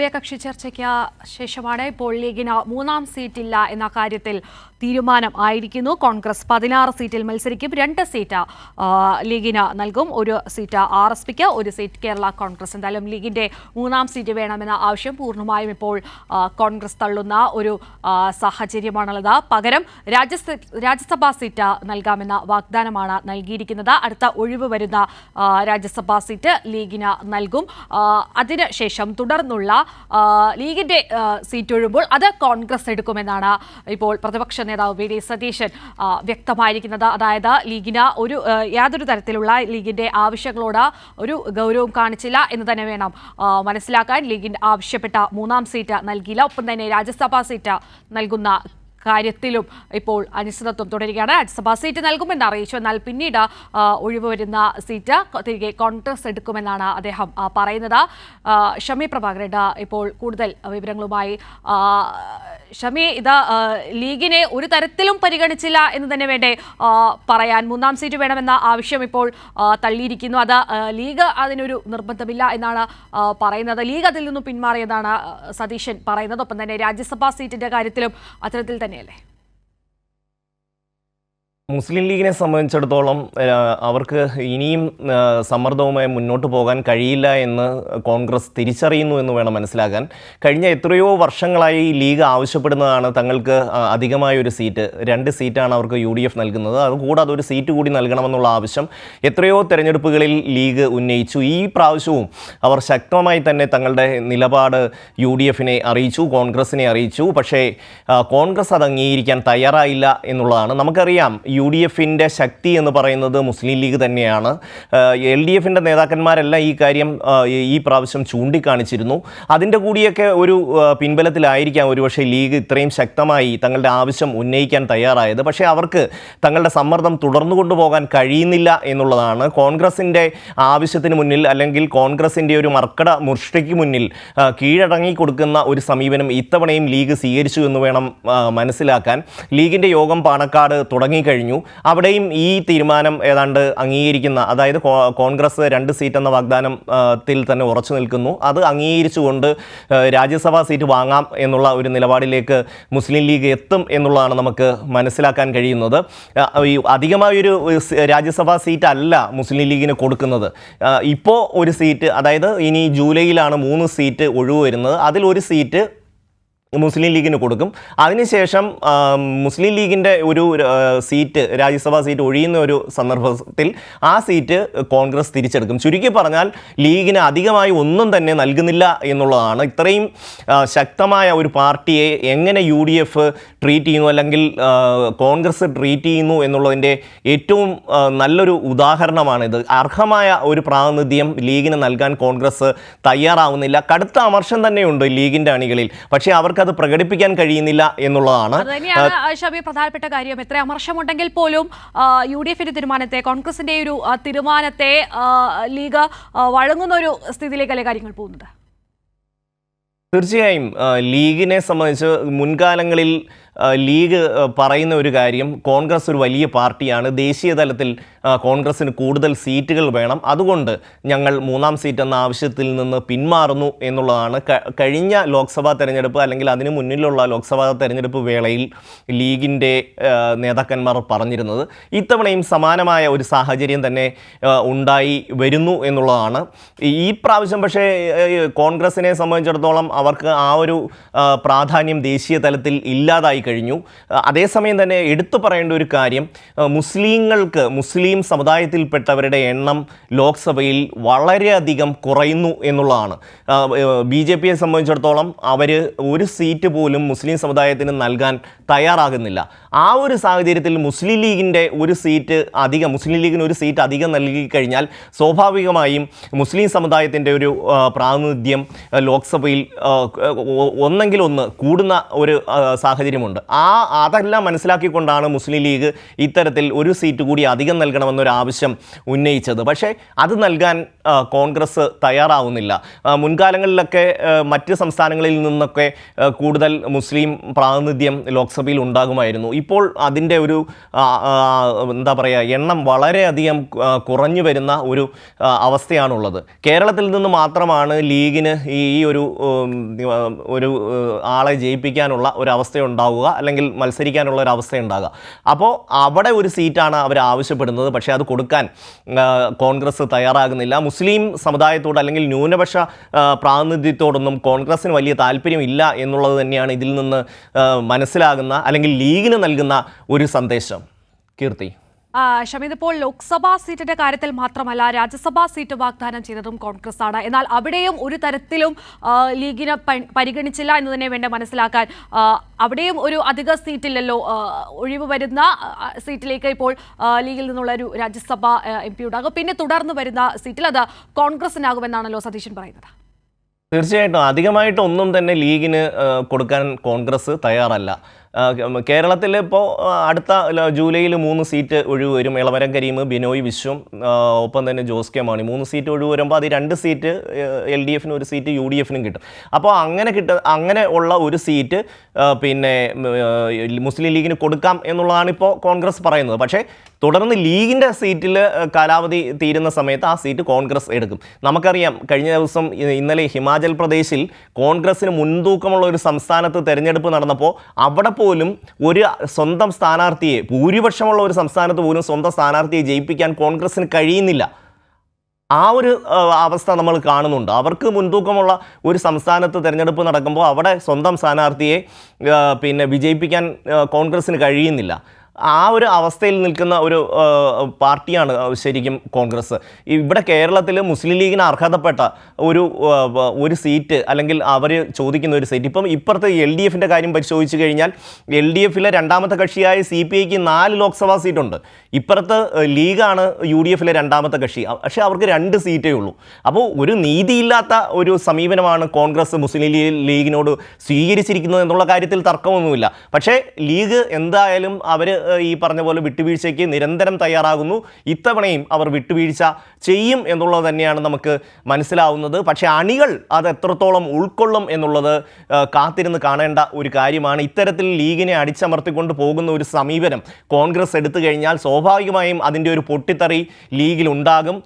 കക്ഷി ചർച്ചയ്ക്ക് ശേഷമാണ് ഇപ്പോൾ ലീഗിന് മൂന്നാം സീറ്റില്ല എന്ന കാര്യത്തിൽ തീരുമാനം ആയിരിക്കുന്നു. കോൺഗ്രസ് 16 സീറ്റിൽ മത്സരിക്കും. 2 സീറ്റ് ലീഗിന് നൽകും. 1 സീറ്റ് RSPക്ക്, 1 സീറ്റ് കേരള കോൺഗ്രസ്. എന്തായാലും ലീഗിന്റെ മൂന്നാം സീറ്റ് വേണമെന്ന ആവശ്യം പൂർണ്ണമായും ഇപ്പോൾ കോൺഗ്രസ് തള്ളുന്ന ഒരു സാഹചര്യമാണുള്ളത്. പകരം രാജ്യസഭാ സീറ്റ് നൽകാമെന്ന വാഗ്ദാനമാണ് നൽകിയിരിക്കുന്നത്. അടുത്ത ഒഴിവ് വരുന്ന രാജ്യസഭാ സീറ്റ് ലീഗിന് നൽകും. അതിനുശേഷം തുടർന്നുള്ള ലീഗിന്റെ സീറ്റ് ഒഴിയുമ്പോൾ അത് കോൺഗ്രസ് എടുക്കുമെന്നാണ് ഇപ്പോൾ പ്രതിപക്ഷ നേതാവ് വി.ഡി. സതീശൻ വ്യക്തമായിരിക്കുന്നത്. അതായത് ലീഗിന് യാതൊരു തരത്തിലുള്ള ലീഗിന്റെ ആവശ്യങ്ങളോട് ഒരു ഗൗരവം കാണിച്ചില്ല എന്ന് തന്നെ വേണം മനസ്സിലാക്കാൻ. ലീഗിന് ആവശ്യപ്പെട്ട മൂന്നാം സീറ്റ് നൽകിയില്ല. ഒപ്പം തന്നെ രാജ്യസഭാ സീറ്റ് നൽകുന്ന കാര്യത്തിലും ഇപ്പോൾ അനിശ്ചിതത്വം തുടരുകയാണ്. രാജ്യസഭാ സീറ്റ് നൽകുമെന്ന് അറിയിച്ചു. എന്നാൽ പിന്നീട് ഒഴിവ് വരുന്ന സീറ്റ് തിരികെ കോൺഗ്രസ് എടുക്കുമെന്നാണ് അദ്ദേഹം പറയുന്നത്. ഷമി പ്രഭാകരൻ ഇപ്പോൾ കൂടുതൽ വിവരങ്ങളുമായി. ഷമി, ഇത് ലീഗിനെ ഒരു തരത്തിലും പരിഗണിച്ചില്ല എന്ന് തന്നെ വേണ്ടേ പറയാൻ? മൂന്നാം സീറ്റ് വേണമെന്ന ആവശ്യം ഇപ്പോൾ തള്ളിയിരിക്കുന്നു. അത് ലീഗ് അതിനൊരു നിർബന്ധമില്ല എന്നാണ് പറയുന്നത്. ലീഗ് അതിൽ നിന്നും പിന്മാറിയതാണ് സതീശൻ പറയുന്നത്. ഒപ്പം തന്നെ രാജ്യസഭാ സീറ്റിന്റെ കാര്യത്തിലും അത്തരത്തിൽ തന്നെയല്ലേ? മുസ്ലിം ലീഗിനെ സംബന്ധിച്ചിടത്തോളം അവർക്ക് ഇനിയും സമ്മർദ്ദവുമായി മുന്നോട്ട് പോകാൻ കഴിയില്ല എന്ന് കോൺഗ്രസ് തിരിച്ചറിയുന്നു എന്ന് വേണം മനസ്സിലാക്കാൻ. കഴിഞ്ഞ എത്രയോ വർഷങ്ങളായി ലീഗ് ആവശ്യപ്പെടുന്നതാണ് തങ്ങൾക്ക് അധികമായൊരു സീറ്റ്. 2 സീറ്റാണ് അവർക്ക് UDF നൽകുന്നത്. അതുകൂടാതെ ഒരു സീറ്റ് കൂടി നൽകണമെന്നുള്ള ആവശ്യം എത്രയോ തെരഞ്ഞെടുപ്പുകളിൽ ലീഗ് ഉന്നയിച്ചു. ഈ പ്രാവശ്യവും അവർ ശക്തമായി തന്നെ തങ്ങളുടെ നിലപാട് UDFനെ അറിയിച്ചു, കോൺഗ്രസിനെ അറിയിച്ചു. പക്ഷേ കോൺഗ്രസ് അത് അംഗീകരിക്കാൻ തയ്യാറായില്ല എന്നുള്ളതാണ്. നമുക്കറിയാം UDFിൻ്റെ ശക്തി എന്ന് പറയുന്നത് മുസ്ലിം ലീഗ് തന്നെയാണ്. LDFിൻ്റെ നേതാക്കന്മാരെല്ലാം ഈ കാര്യം ഈ പ്രാവശ്യം ചൂണ്ടിക്കാണിച്ചിരുന്നു. അതിൻ്റെ കൂടിയൊക്കെ ഒരു പിൻബലത്തിലായിരിക്കാം ഒരുപക്ഷെ ലീഗ് ഇത്രയും ശക്തമായി തങ്ങളുടെ ആവശ്യം ഉന്നയിക്കാൻ തയ്യാറായത്. പക്ഷേ അവർക്ക് തങ്ങളുടെ സമ്മർദ്ദം തുടർന്നു കൊണ്ടുപോകാൻ കഴിയുന്നില്ല എന്നുള്ളതാണ്. കോൺഗ്രസിൻ്റെ ആവശ്യത്തിന് മുന്നിൽ, അല്ലെങ്കിൽ കോൺഗ്രസിൻ്റെ ഒരു മർക്കട മുഷ്ടിക്ക് മുന്നിൽ കീഴടങ്ങി കൊടുക്കുന്ന ഒരു സമീപനം ഇത്തവണയും ലീഗ് സ്വീകരിച്ചു എന്ന് വേണം മനസ്സിലാക്കാൻ. ലീഗിൻ്റെ യോഗം പാണക്കാട് തുടങ്ങിക്കഴിഞ്ഞു. അവിടെയും ഈ തീരുമാനം ഏതാണ്ട് അംഗീകരിക്കുന്ന, അതായത് കോൺഗ്രസ് 2 സീറ്റ് എന്ന വാഗ്ദാനത്തിൽ തന്നെ ഉറച്ചു നിൽക്കുന്നു. അത് അംഗീകരിച്ചുകൊണ്ട് രാജ്യസഭാ സീറ്റ് വാങ്ങാം എന്നുള്ള ഒരു നിലപാടിലേക്ക് മുസ്ലിം ലീഗ് എത്തും എന്നുള്ളതാണ് നമുക്ക് മനസ്സിലാക്കാൻ കഴിയുന്നത്. അധികമായൊരു രാജ്യസഭാ സീറ്റ് അല്ല മുസ്ലിം ലീഗിന് കൊടുക്കുന്നത്. ഇപ്പോൾ ഒരു സീറ്റ്, അതായത് ഇനി ജൂലൈയിലാണ് 3 സീറ്റ് ഒഴിവ് വരുന്നത്. അതിൽ ഒരു സീറ്റ് മുസ്ലിം ലീഗിന് കൊടുക്കും. അതിനുശേഷം മുസ്ലിം ലീഗിൻ്റെ ഒരു സീറ്റ്, രാജ്യസഭാ സീറ്റ് ഒഴിയുന്ന ഒരു സന്ദർഭത്തിൽ ആ സീറ്റ് കോൺഗ്രസ് തിരിച്ചെടുക്കും. ചുരുക്കി പറഞ്ഞാൽ ലീഗിന് അധികമായി ഒന്നും തന്നെ നൽകുന്നില്ല എന്നുള്ളതാണ്. ഇത്രയും ശക്തമായ ഒരു പാർട്ടിയെ എങ്ങനെ UDF ട്രീറ്റ് ചെയ്യുന്നു, അല്ലെങ്കിൽ കോൺഗ്രസ് ട്രീറ്റ് ചെയ്യുന്നു എന്നുള്ളതിൻ്റെ ഏറ്റവും നല്ലൊരു ഉദാഹരണമാണിത്. അർഹമായ ഒരു പ്രാതിനിധ്യം ലീഗിന് നൽകാൻ കോൺഗ്രസ് തയ്യാറാവുന്നില്ല. കടുത്ത അമർഷം തന്നെയുണ്ട് ലീഗിൻ്റെ അണികളിൽ. പക്ഷേ അവർക്ക് അത് പ്രകടിപ്പിക്കാൻ കഴിയുന്നില്ല എന്നുള്ളതാണ് പ്രധാനപ്പെട്ട കാര്യം. എത്ര അമർഷമുണ്ടെങ്കിൽ പോലും UDFിന്റെ തീരുമാനത്തെ, കോൺഗ്രസിന്റെ ഒരു തീരുമാനത്തെ ലീഗ് വഴങ്ങുന്ന ഒരു സ്ഥിതിയിലേക്കല്ലേ കാര്യങ്ങൾ പോകുന്നത്? തീർച്ചയായും ലീഗിനെ സംബന്ധിച്ച് മുൻകാലങ്ങളിൽ ലീഗ് പറയുന്ന ഒരു കാര്യം, കോൺഗ്രസ് ഒരു വലിയ പാർട്ടിയാണ്, ദേശീയ തലത്തിൽ കോൺഗ്രസ്സിന് കൂടുതൽ സീറ്റുകൾ വേണം, അതുകൊണ്ട് ഞങ്ങൾ 3-ാം സീറ്റ് എന്ന ആവശ്യത്തിൽ നിന്ന് പിന്മാറുന്നു എന്നുള്ളതാണ് കഴിഞ്ഞ ലോക്സഭാ തെരഞ്ഞെടുപ്പ്, അല്ലെങ്കിൽ അതിനു മുന്നിലുള്ള ലോക്സഭാ തെരഞ്ഞെടുപ്പ് വേളയിൽ ലീഗിൻ്റെ നേതാക്കന്മാർ പറഞ്ഞിരുന്നത്. ഇത്തവണയും സമാനമായ ഒരു സാഹചര്യം തന്നെ ഉണ്ടായി വരുന്നു എന്നുള്ളതാണ്. ഈ പ്രാവശ്യം പക്ഷേ കോൺഗ്രസിനെ സംബന്ധിച്ചിടത്തോളം അവർക്ക് ആ ഒരു പ്രാധാന്യം ദേശീയ തലത്തിൽ ഇല്ലാതായി കഴിഞ്ഞു. അതേസമയം തന്നെ എടുത്തു പറയേണ്ട ഒരു കാര്യം, മുസ്ലിം സമുദായത്തിൽപ്പെട്ടവരുടെ എണ്ണം ലോക്സഭയിൽ വളരെയധികം കുറയുന്നു എന്നുള്ളതാണ്. BJPയെ സംബന്ധിച്ചിടത്തോളം അവർ ഒരു സീറ്റ് പോലും മുസ്ലിം സമുദായത്തിന് നൽകാൻ തയ്യാറാകുന്നില്ല. ആ ഒരു സാഹചര്യത്തിൽ മുസ്ലിം ലീഗിന് ഒരു സീറ്റ് അധികം നൽകി കഴിഞ്ഞാൽ സ്വാഭാവികമായും മുസ്ലിം സമുദായത്തിൻ്റെ ഒരു പ്രാതിനിധ്യം ലോക്സഭയിൽ ഒന്നെങ്കിലൊന്ന് കൂടുന്ന ഒരു സാഹചര്യമുണ്ട്. പറയുന്നുണ്ട്. അതെല്ലാം മനസ്സിലാക്കിക്കൊണ്ടാണ് മുസ്ലിം ലീഗ് ഇത്തരത്തിൽ ഒരു സീറ്റ് കൂടി അധികം നൽകണമെന്നൊരു ആവശ്യം ഉന്നയിച്ചത്. പക്ഷേ അത് നൽകാൻ കോൺഗ്രസ് തയ്യാറാവുന്നില്ല. മുൻകാലങ്ങളിലൊക്കെ മറ്റ് സംസ്ഥാനങ്ങളിൽ നിന്നൊക്കെ കൂടുതൽ മുസ്ലിം പ്രാതിനിധ്യം ലോക്സഭയിൽ ഉണ്ടാകുമായിരുന്നു. ഇപ്പോൾ അതിൻ്റെ ഒരു എന്താ പറയുക, എണ്ണം വളരെയധികം കുറഞ്ഞു വരുന്ന ഒരു അവസ്ഥയാണുള്ളത്. കേരളത്തിൽ നിന്ന് മാത്രമാണ് ലീഗിന് ഈ ഒരു ആളെ ജയിപ്പിക്കാനുള്ള ഒരു അവസ്ഥ ഉണ്ടാവുക, അല്ലെങ്കിൽ മത്സരിക്കാനുള്ള ഒരു അവസ്ഥ ഉണ്ടാകുക. അപ്പോൾ അവിടെ ഒരു സീറ്റാണ് അവർ ആവശ്യപ്പെടുന്നത്. പക്ഷേ അത് കൊടുക്കാൻ കോൺഗ്രസ് തയ്യാറാകുന്നില്ല. മുസ്ലിം സമുദായത്തോട് അല്ലെങ്കിൽ ന്യൂനപക്ഷ പ്രാതിനിധ്യത്തോടൊന്നും കോൺഗ്രസിന് വലിയ താല്പര്യമില്ല എന്നുള്ളത് തന്നെയാണ് ഇതിൽ നിന്ന് മനസ്സിലാകുന്ന, അല്ലെങ്കിൽ ലീഗിന് നൽകുന്ന ഒരു സന്ദേശം. കീർത്തി. ഷമീദ്, ഇപ്പോൾ ലോക്സഭാ സീറ്റിന്റെ കാര്യത്തിൽ മാത്രമല്ല രാജ്യസഭാ സീറ്റ് വാഗ്ദാനം ചെയ്തതും കോൺഗ്രസ് ആണ്. എന്നാൽ അവിടെയും ഒരു തരത്തിലും ലീഗിനെ പരിഗണിച്ചില്ല എന്ന് തന്നെ വേണ്ട മനസ്സിലാക്കാൻ. അവിടെയും ഒരു അധിക സീറ്റില്ലല്ലോ, ഒഴിവ് വരുന്ന സീറ്റിലേക്ക് ഇപ്പോൾ ലീഗിൽ നിന്നുള്ള ഒരു രാജ്യസഭാ MP ഉണ്ടാകും. പിന്നെ തുടർന്ന് വരുന്ന സീറ്റിൽ അത് കോൺഗ്രസിനാകുമെന്നാണല്ലോ സതീശൻ പറയുന്നത്. തീർച്ചയായിട്ടും അധികമായിട്ടൊന്നും തന്നെ ലീഗിന് കൊടുക്കാൻ കോൺഗ്രസ് തയ്യാറല്ല. കേരളത്തിൽ ഇപ്പോൾ അടുത്ത ജൂലൈയിൽ 3 സീറ്റ് ഒഴിവ് വരും. എളമരം കരീം, ബിനോയ് വിശ്വം, ഒപ്പം തന്നെ ജോസ് കെ മാണി. 3 സീറ്റ് ഒഴിവ് വരുമ്പോൾ അത് 2 സീറ്റ് LDFനും 1 സീറ്റ് UDFനും കിട്ടും. അപ്പോൾ അങ്ങനെ ഉള്ള ഒരു സീറ്റ് പിന്നെ മുസ്ലിം ലീഗിന് കൊടുക്കാം എന്നുള്ളതാണ് ഇപ്പോൾ കോൺഗ്രസ് പറയുന്നത്. പക്ഷേ തുടർന്ന് ലീഗിൻ്റെ സീറ്റിൽ കാലാവധി തീരുന്ന സമയത്ത് ആ സീറ്റ് കോൺഗ്രസ് എടുക്കും. നമുക്കറിയാം, കഴിഞ്ഞ ദിവസം ഇന്നലെ ഹിമാചൽ പ്രദേശിൽ കോൺഗ്രസിന് മുൻതൂക്കമുള്ള ഒരു സംസ്ഥാനത്ത് തെരഞ്ഞെടുപ്പ് നടന്നപ്പോൾ അവിടെ പോലും ഒരു സ്വന്തം സ്ഥാനാർത്ഥിയെ, ഭൂരിപക്ഷമുള്ള ഒരു സംസ്ഥാനത്ത് പോലും സ്വന്തം സ്ഥാനാർത്ഥിയെ ജയിപ്പിക്കാൻ കോൺഗ്രസിന് കഴിയുന്നില്ല. ആ ഒരു അവസ്ഥ നമ്മൾ കാണുന്നുണ്ട്. അവർക്ക് മുൻതൂക്കമുള്ള ഒരു സംസ്ഥാനത്ത് തിരഞ്ഞെടുപ്പ് നടക്കുമ്പോൾ അവിടെ സ്വന്തം സ്ഥാനാർത്ഥിയെ പിന്നെ വിജയിപ്പിക്കാൻ കോൺഗ്രസിന് കഴിയുന്നില്ല. ആ ഒരു അവസ്ഥയിൽ നിൽക്കുന്ന ഒരു പാർട്ടിയാണ് ശരിക്കും കോൺഗ്രസ്. ഇവിടെ കേരളത്തിൽ മുസ്ലിം ലീഗിന് അർഹതപ്പെട്ട ഒരു സീറ്റ്, അല്ലെങ്കിൽ അവർ ചോദിക്കുന്ന ഒരു സീറ്റ്, ഇപ്പം ഇപ്പുറത്ത് LDFൻ്റെ കാര്യം പരിശോധിച്ച് കഴിഞ്ഞാൽ LDFിലെ രണ്ടാമത്തെ കക്ഷിയായ CPIക്ക് 4 ലോക്സഭാ സീറ്റുണ്ട്. ഇപ്പുറത്ത് ലീഗാണ് UDFിലെ രണ്ടാമത്തെ കക്ഷി. പക്ഷേ അവർക്ക് 2 സീറ്റേ ഉള്ളൂ. അപ്പോൾ ഒരു നീതിയില്ലാത്ത ഒരു സമീപനമാണ് കോൺഗ്രസ് മുസ്ലിം ലീഗിനോട് സ്വീകരിച്ചിരിക്കുന്നത് എന്നുള്ള കാര്യത്തിൽ തർക്കമൊന്നുമില്ല. പക്ഷേ ലീഗ് എന്തായാലും അവർ ഈ പറഞ്ഞ പോലെ വിട്ടുവീഴ്ചയ്ക്ക് നിരന്തരം തയ്യാറാകുന്നു. ഇത്തവണയും അവർ വിട്ടുവീഴ്ച ചെയ്യും എന്നുള്ളത് തന്നെയാണ് നമുക്ക് മനസ്സിലാവുന്നത്. പക്ഷേ അണികൾ അത് എത്രത്തോളം ഉൾക്കൊള്ളും എന്നുള്ളത് കാത്തിരുന്ന് കാണേണ്ട ഒരു കാര്യമാണ്. ഇത്തരത്തിൽ ലീഗിനെ അടിച്ചമർത്തിക്കൊണ്ട് പോകുന്ന ഒരു സമീപനം കോൺഗ്രസ് എടുത്തു കഴിഞ്ഞാൽ സ്വാഭാവികമായും അതിൻ്റെ ഒരു പൊട്ടിത്തെറി ലീഗിലുണ്ടാകും.